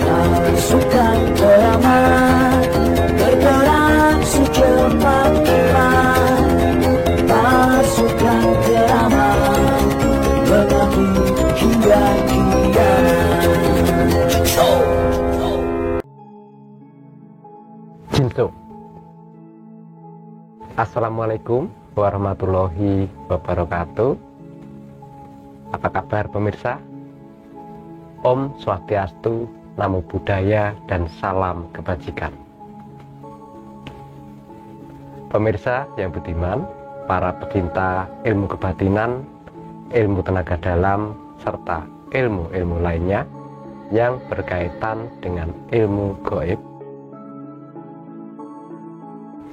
Pasukan teramat bergerak secepat-cepat. Pasukan teramat mengabdi hingga kiamat. Jinso. Assalamualaikum warahmatullahi wabarakatuh. Apa kabar pemirsa? Om Swastiastu, Namo Buddhaya, dan salam kebajikan. Pemirsa yang budiman, para pecinta ilmu kebatinan, ilmu tenaga dalam, serta ilmu-ilmu lainnya yang berkaitan dengan ilmu gaib.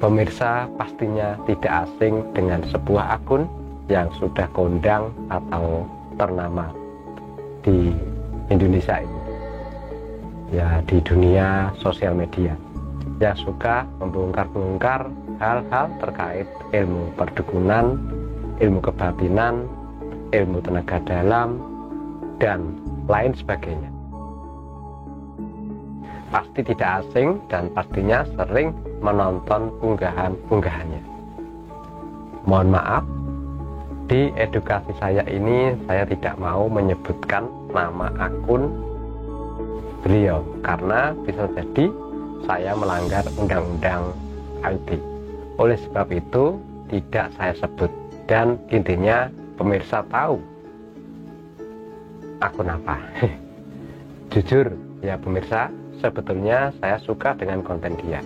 Pemirsa pastinya tidak asing dengan sebuah akun yang sudah kondang atau ternama di Indonesia ini, ya di dunia sosial media, yang suka membongkar-bongkar hal-hal terkait ilmu perdukunan, ilmu kebatinan, ilmu tenaga dalam, dan lain sebagainya. Pasti tidak asing dan pastinya sering menonton unggahan-unggahannya. Mohon maaf, di edukasi saya ini saya tidak mau menyebutkan nama akun beliau karena bisa jadi saya melanggar undang-undang IT. Oleh sebab itu tidak saya sebut, dan intinya pemirsa tahu akun apa. Jujur ya pemirsa, sebetulnya saya suka dengan konten dia,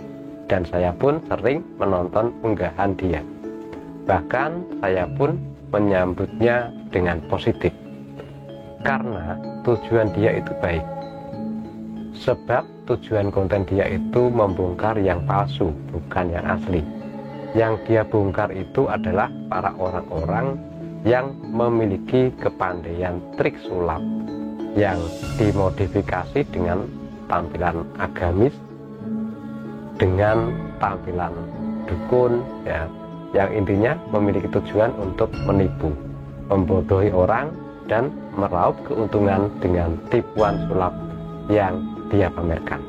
dan saya pun sering menonton unggahan dia. Bahkan saya pun menyambutnya dengan positif karena tujuan dia itu baik. Sebab tujuan konten dia itu membongkar yang palsu, bukan yang asli. Yang dia bongkar itu adalah para orang-orang yang memiliki kepandaian trik sulap yang dimodifikasi dengan tampilan agamis, dengan tampilan dukun, ya, yang intinya memiliki tujuan untuk menipu, membodohi orang, dan meraup keuntungan dengan tipuan sulap yang dia pamerkan.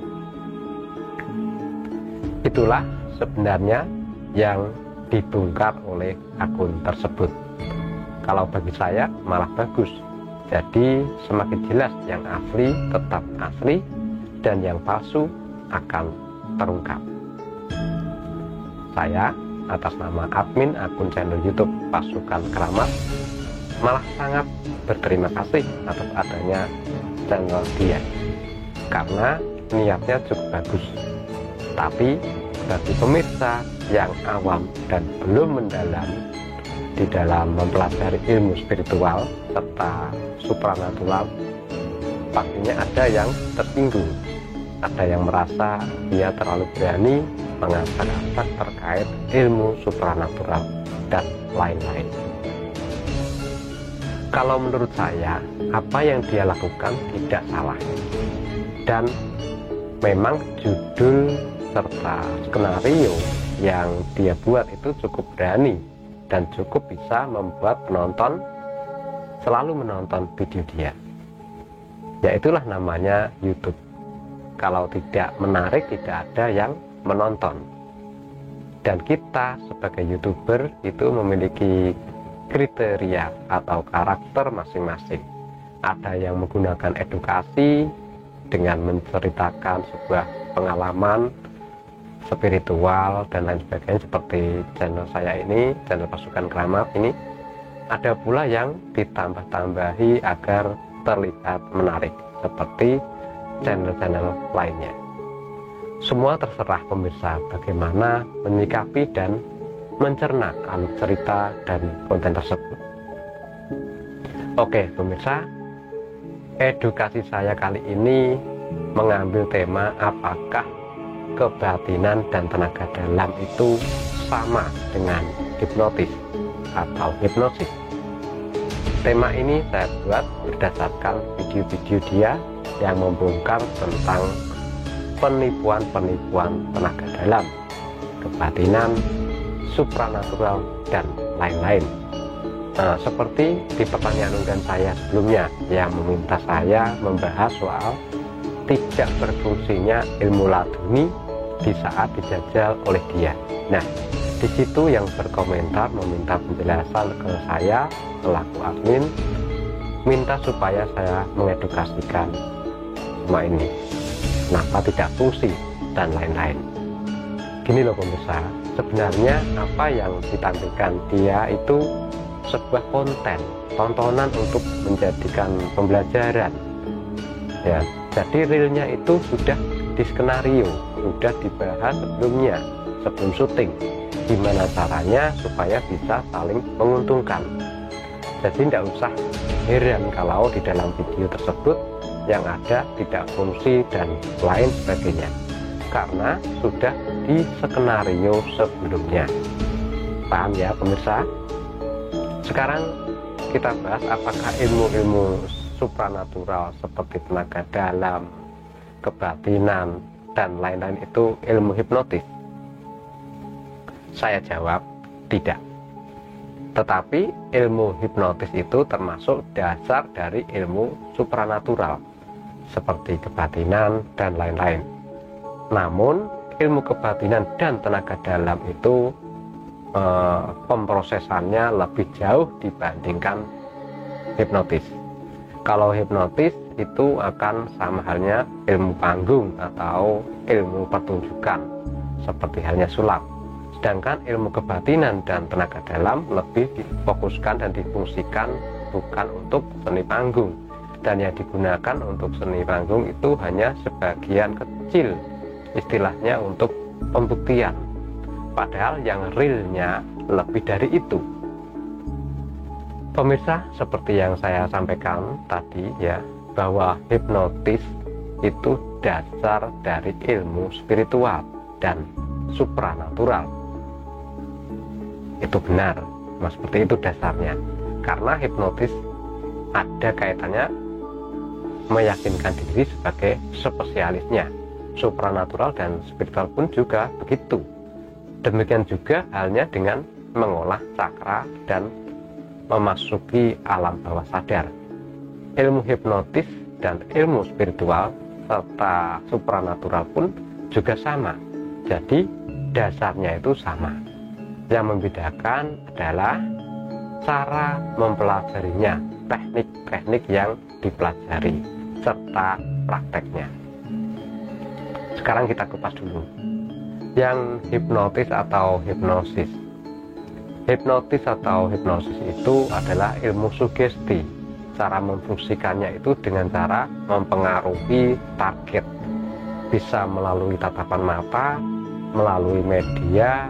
Itulah sebenarnya yang dibongkar oleh akun tersebut. Kalau bagi saya malah bagus. Jadi semakin jelas yang asli tetap asli, dan yang palsu akan terungkap. Saya atas nama admin akun channel YouTube Pasukan Keramat malah sangat berterima kasih atas adanya channel dia, karena niatnya cukup bagus. Tapi bagi pemirsa yang awam dan belum mendalam di dalam mempelajari ilmu spiritual serta supranatural, pastinya ada yang tersinggung, ada yang merasa dia terlalu berani mengacak-acak terkait ilmu supranatural dan lain-lain. Kalau menurut saya, apa yang dia lakukan tidak salah, dan memang judul serta skenario yang dia buat itu cukup berani dan cukup bisa membuat penonton selalu menonton video dia. Ya itulah namanya YouTube. Kalau tidak menarik, tidak ada yang menonton. Dan kita sebagai YouTuber itu memiliki kriteria atau karakter masing-masing. Ada yang menggunakan edukasi dengan menceritakan sebuah pengalaman spiritual dan lain sebagainya, seperti channel saya ini, channel Pasukan Keramat ini. Ada pula yang ditambah-tambahi agar terlihat menarik, seperti channel-channel lainnya. Semua terserah pemirsa bagaimana menyikapi dan mencerna alur cerita dan konten tersebut. Oke pemirsa, edukasi saya kali ini mengambil tema apakah kebatinan dan tenaga dalam itu sama dengan hipnotis atau hipnosis. Tema ini saya buat berdasarkan video-video dia yang membongkar tentang penipuan-penipuan tenaga dalam, kebatinan, supranatural, dan lain-lain. seperti di pertanyaan unggahan saya sebelumnya yang meminta saya membahas soal tidak berfungsinya ilmu laduni di saat dijajal oleh dia. Nah, di situ yang berkomentar meminta penjelasan ke saya selaku admin, minta supaya saya mengedukasikan semua ini, kenapa tidak fungsi dan lain-lain. Gini loh pemirsa, sebenarnya apa yang ditampilkan dia itu sebuah konten, tontonan untuk menjadikan pembelajaran. Ya, jadi realnya itu sudah di skenario, sudah dibahas sebelumnya, sebelum syuting, gimana caranya supaya bisa saling menguntungkan. Jadi tidak usah heran kalau di dalam video tersebut yang ada tidak fungsi dan lain sebagainya, karena sudah di skenario sebelumnya. Paham ya pemirsa? Sekarang kita bahas apakah ilmu-ilmu supranatural seperti tenaga dalam, kebatinan, dan lain-lain itu ilmu hipnotis. Saya jawab tidak. Tetapi ilmu hipnotis itu termasuk dasar dari ilmu supranatural seperti kebatinan dan lain-lain. Namun ilmu kebatinan dan tenaga dalam itu pemrosesannya lebih jauh dibandingkan hipnotis. Kalau hipnotis itu akan sama halnya ilmu panggung atau ilmu pertunjukan seperti halnya sulap. Sedangkan ilmu kebatinan dan tenaga dalam lebih difokuskan dan difungsikan bukan untuk seni panggung, dan yang digunakan untuk seni panggung itu hanya sebagian kecil, istilahnya untuk pembuktian, padahal yang realnya lebih dari itu. Pemirsa, seperti yang saya sampaikan tadi ya, bahwa hipnotis itu dasar dari ilmu spiritual dan supranatural. Itu benar, seperti itu dasarnya. Karena hipnotis ada kaitannya meyakinkan diri sebagai spesialisnya. Supranatural dan spiritual pun juga begitu. Demikian juga halnya dengan mengolah cakra dan memasuki alam bawah sadar. Ilmu hipnotis dan ilmu spiritual serta supranatural pun juga sama. Jadi dasarnya itu sama. Yang membedakan adalah cara mempelajarinya, teknik-teknik yang dipelajari, serta prakteknya. Sekarang kita kupas dulu yang hipnotis atau hipnosis. Hipnotis atau hipnosis itu adalah ilmu sugesti. Cara memfungsikannya itu dengan cara mempengaruhi target, bisa melalui tatapan mata, melalui media,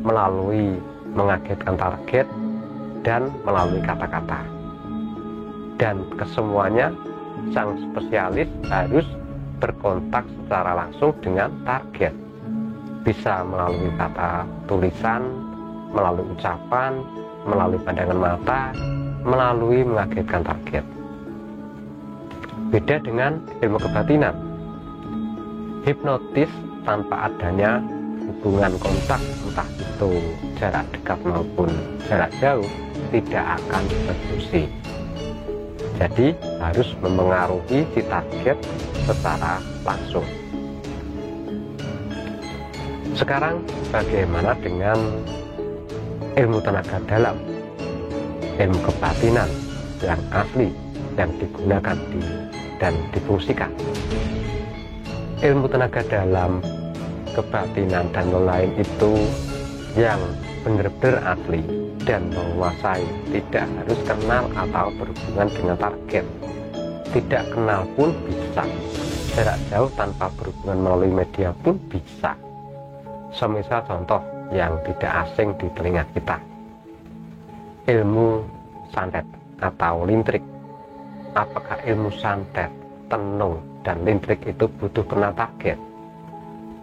melalui mengagetkan target, dan melalui kata-kata. Dan kesemuanya sang spesialis harus berkontak secara langsung dengan target, bisa melalui kata tulisan, melalui ucapan, melalui pandangan mata, melalui mengagetkan target. Beda dengan ilmu kebatinan. Hipnotis tanpa adanya hubungan kontak, entah itu jarak dekat maupun jarak jauh, tidak akan berfungsi. Jadi harus mempengaruhi si target secara langsung. Sekarang bagaimana dengan ilmu tenaga dalam, ilmu kebatinan yang asli yang digunakan dan difungsikan? Ilmu tenaga dalam, kebatinan dan lain itu yang benar-benar asli dan menguasai, tidak harus kenal atau berhubungan dengan target. Tidak kenal pun bisa, jarak jauh tanpa berhubungan melalui media pun bisa. Semisal contoh yang tidak asing di telinga kita, ilmu santet atau lintrik. Apakah ilmu santet, tenung, dan lintrik itu butuh kenal target?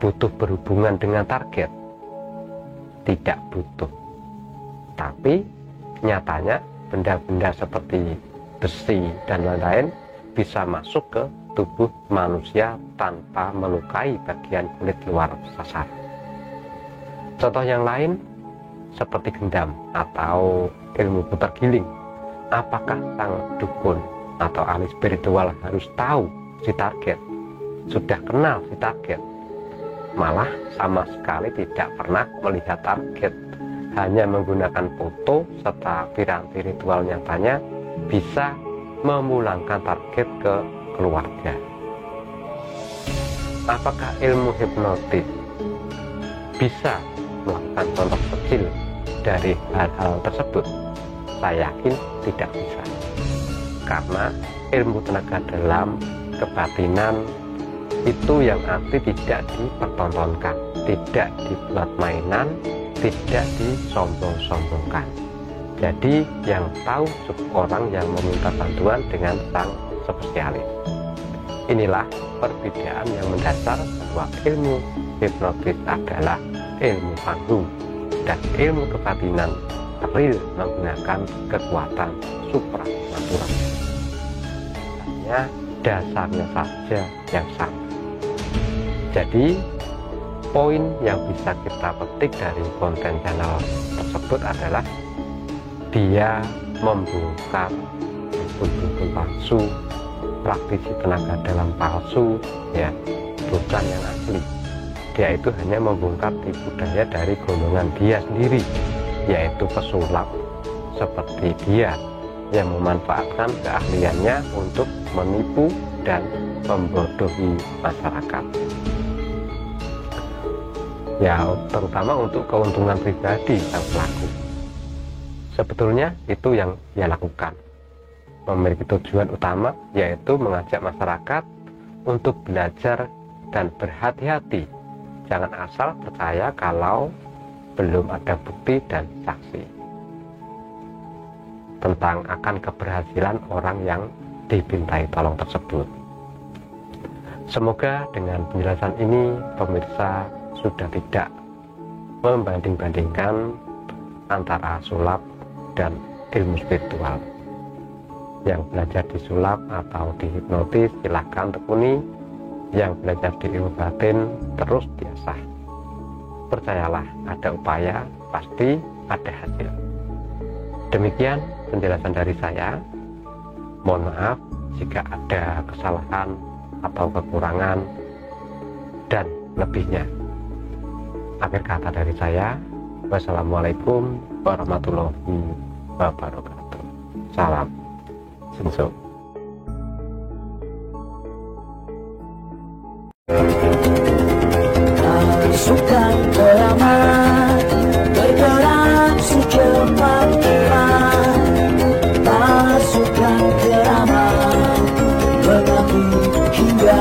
Butuh berhubungan dengan target? Tidak butuh. Tapi nyatanya benda-benda seperti besi dan lain-lain bisa masuk ke tubuh manusia tanpa melukai bagian kulit luar sasar. Contoh yang lain, seperti gendam atau ilmu putar giling. Apakah sang dukun atau ahli spiritual harus tahu si target, sudah kenal si target, malah sama sekali tidak pernah melihat target, hanya menggunakan foto serta piranti ritual nyatanya bisa memulangkan target ke keluarga? Apakah ilmu hipnotis bisa melakukan contoh kecil dari hal-hal tersebut? Saya yakin tidak bisa, karena ilmu tenaga dalam kebatinan itu yang arti tidak dipertontonkan, tidak dibuat mainan, tidak disombong-sombongkan. Jadi yang tahu cukup orang yang meminta bantuan dengan sang spesialis. Inilah perbedaan yang mendasar bahwa ilmu hipnotis adalah ilmu panggung dan ilmu kebatinan real menggunakan kekuatan supranatural. Hanya dasarnya saja yang sama. Jadi poin yang bisa kita petik dari konten channel tersebut adalah dia membongkar dukun-dukun palsu, praktisi tenaga dalam palsu, ya, bukan yang asli. Dia itu hanya membongkar tipu daya dari golongan dia sendiri, yaitu pesulap seperti dia yang memanfaatkan keahliannya untuk menipu dan membodohi masyarakat, ya, terutama untuk keuntungan pribadi sang pelaku. Sebetulnya itu yang dia lakukan, memiliki tujuan utama yaitu mengajak masyarakat untuk belajar dan berhati-hati, jangan asal percaya kalau belum ada bukti dan saksi tentang akan keberhasilan orang yang dipintai tolong tersebut. Semoga dengan penjelasan ini pemirsa sudah tidak membanding-bandingkan antara sulap dan ilmu spiritual. Yang belajar di sulap atau di hipnotis silahkan tekuni, yang belajar di ilmu batin terus diasah. Percayalah, ada upaya pasti ada hasil. Demikian penjelasan dari saya. Mohon maaf jika ada kesalahan atau kekurangan dan lebihnya. Akhir kata dari saya, wassalamualaikum warahmatullahi wabarakatuh. Salam Sensum. Pasukan keramat bergerak secepat kilat. Pasukan keramat mengaku hingga